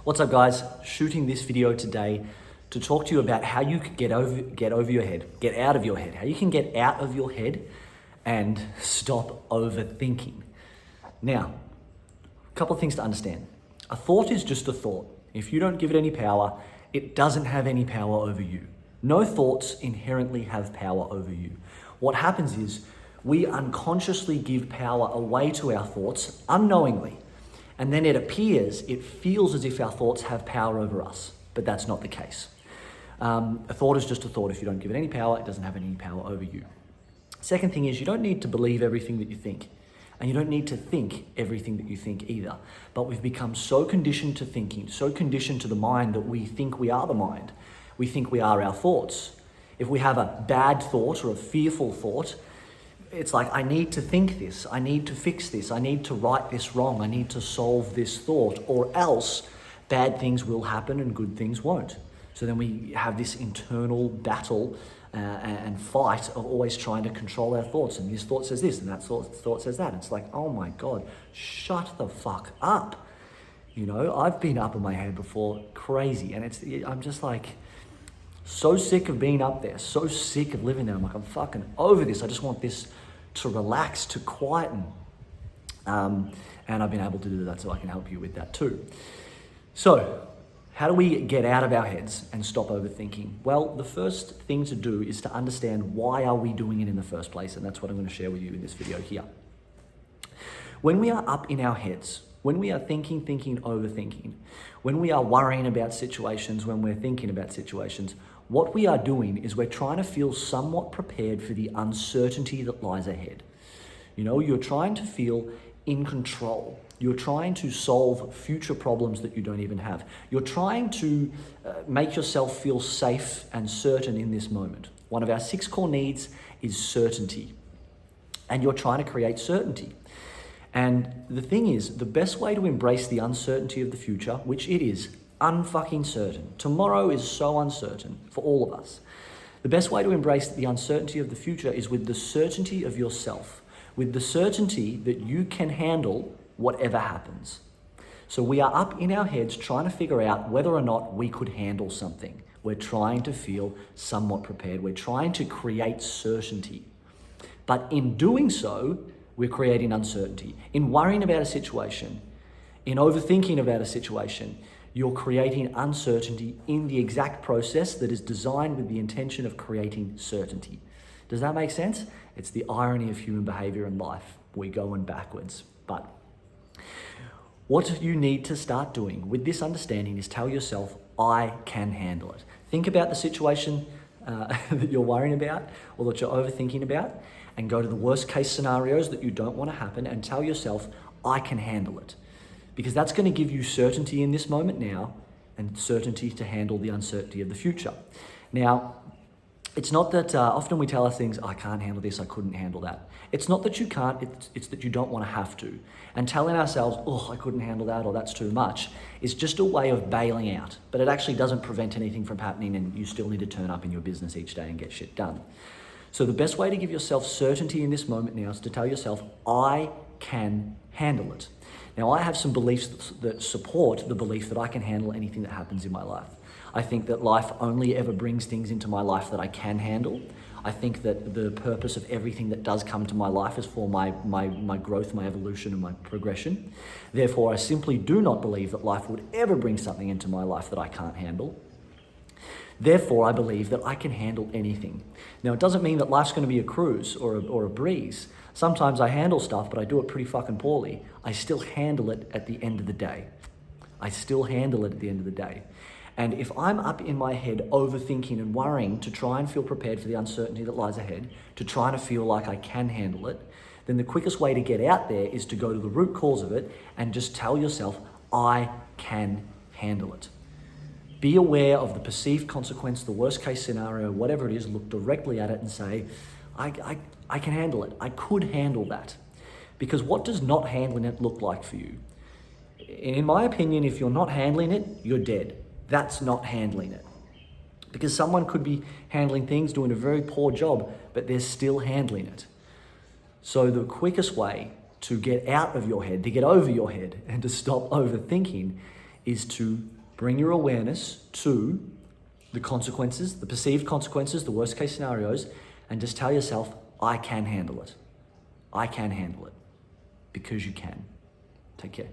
What's up, guys? Shooting this video today to talk to you about how you can get out of your head, how you can get out of your head and stop overthinking. Now, a couple of things to understand. A thought is just a thought. If you don't give it any power, it doesn't have any power over you. No thoughts inherently have power over you. What happens is we unconsciously give power away to our thoughts unknowingly. And then it feels as if our thoughts have power over us, but that's not the case. A thought is just a thought. If you don't give it any power, it doesn't have any power over you. Second thing is you don't need to believe everything that you think, and you don't need to think everything that you think either. But we've become so conditioned to thinking, so conditioned to the mind that we think we are the mind. We think we are our thoughts. If we have a bad thought or a fearful thought, it's like, I need to think this, I need to fix this, I need to right this wrong, I need to solve this thought, or else bad things will happen and good things won't. So then we have this internal battle and fight of always trying to control our thoughts. And this thought says this, and that thought says that. It's like, oh my God, shut the fuck up. You know, I've been up in my head before, crazy. And I'm just like, so sick of being up there, so sick of living there. I'm like, I'm fucking over this. I just want this to relax, to quieten. And I've been able to do that, so I can help you with that too. So, how do we get out of our heads and stop overthinking? Well, the first thing to do is to understand why are we doing it in the first place, and that's what I'm going to share with you in this video here. When we are up in our heads, when we are thinking, overthinking, when we are worrying about situations, when we're thinking about situations, what we are doing is we're trying to feel somewhat prepared for the uncertainty that lies ahead. You know, you're trying to feel in control. You're trying to solve future problems that you don't even have. You're trying to make yourself feel safe and certain in this moment. One of our 6 core needs is certainty. And you're trying to create certainty. And the thing is, the best way to embrace the uncertainty of the future, which it is unfucking certain. Tomorrow is so uncertain for all of us. The best way to embrace the uncertainty of the future is with the certainty of yourself, with the certainty that you can handle whatever happens. So we are up in our heads trying to figure out whether or not we could handle something. We're trying to feel somewhat prepared. We're trying to create certainty. But in doing so, we're creating uncertainty. In worrying about a situation, in overthinking about a situation, you're creating uncertainty in the exact process that is designed with the intention of creating certainty. Does that make sense? It's the irony of human behavior and life. We're going backwards. But what you need to start doing with this understanding is tell yourself, I can handle it. Think about the situation that you're worrying about or that you're overthinking about, and go to the worst case scenarios that you don't want to happen and tell yourself, I can handle it. Because that's going to give you certainty in this moment now and certainty to handle the uncertainty of the future. Now, it's not that often we tell us things, I can't handle this, I couldn't handle that. It's not that you can't, it's that you don't want to have to. And telling ourselves, oh, I couldn't handle that, or that's too much, is just a way of bailing out. But it actually doesn't prevent anything from happening, and you still need to turn up in your business each day and get shit done. So the best way to give yourself certainty in this moment now is to tell yourself, I can handle it. Now, I have some beliefs that support the belief that I can handle anything that happens in my life. I think that life only ever brings things into my life that I can handle. I think that the purpose of everything that does come to my life is for my growth, my evolution, and my progression. Therefore, I simply do not believe that life would ever bring something into my life that I can't handle. Therefore, I believe that I can handle anything. Now, it doesn't mean that life's going to be a cruise or a breeze. Sometimes I handle stuff, but I do it pretty fucking poorly. I still handle it at the end of the day. And if I'm up in my head overthinking and worrying to try and feel prepared for the uncertainty that lies ahead, to try to feel like I can handle it, then the quickest way to get out there is to go to the root cause of it and just tell yourself, I can handle it. Be aware of the perceived consequence, the worst case scenario, whatever it is, look directly at it and say, I can handle it. I could handle that. Because what does not handling it look like for you? In my opinion, if you're not handling it, you're dead. That's not handling it. Because someone could be handling things, doing a very poor job, but they're still handling it. So the quickest way to get out of your head, to get over your head, and to stop overthinking is to Bring your awareness to the consequences, the perceived consequences, the worst case scenarios, and just tell yourself, I can handle it. I can handle it. Because you can. Take care.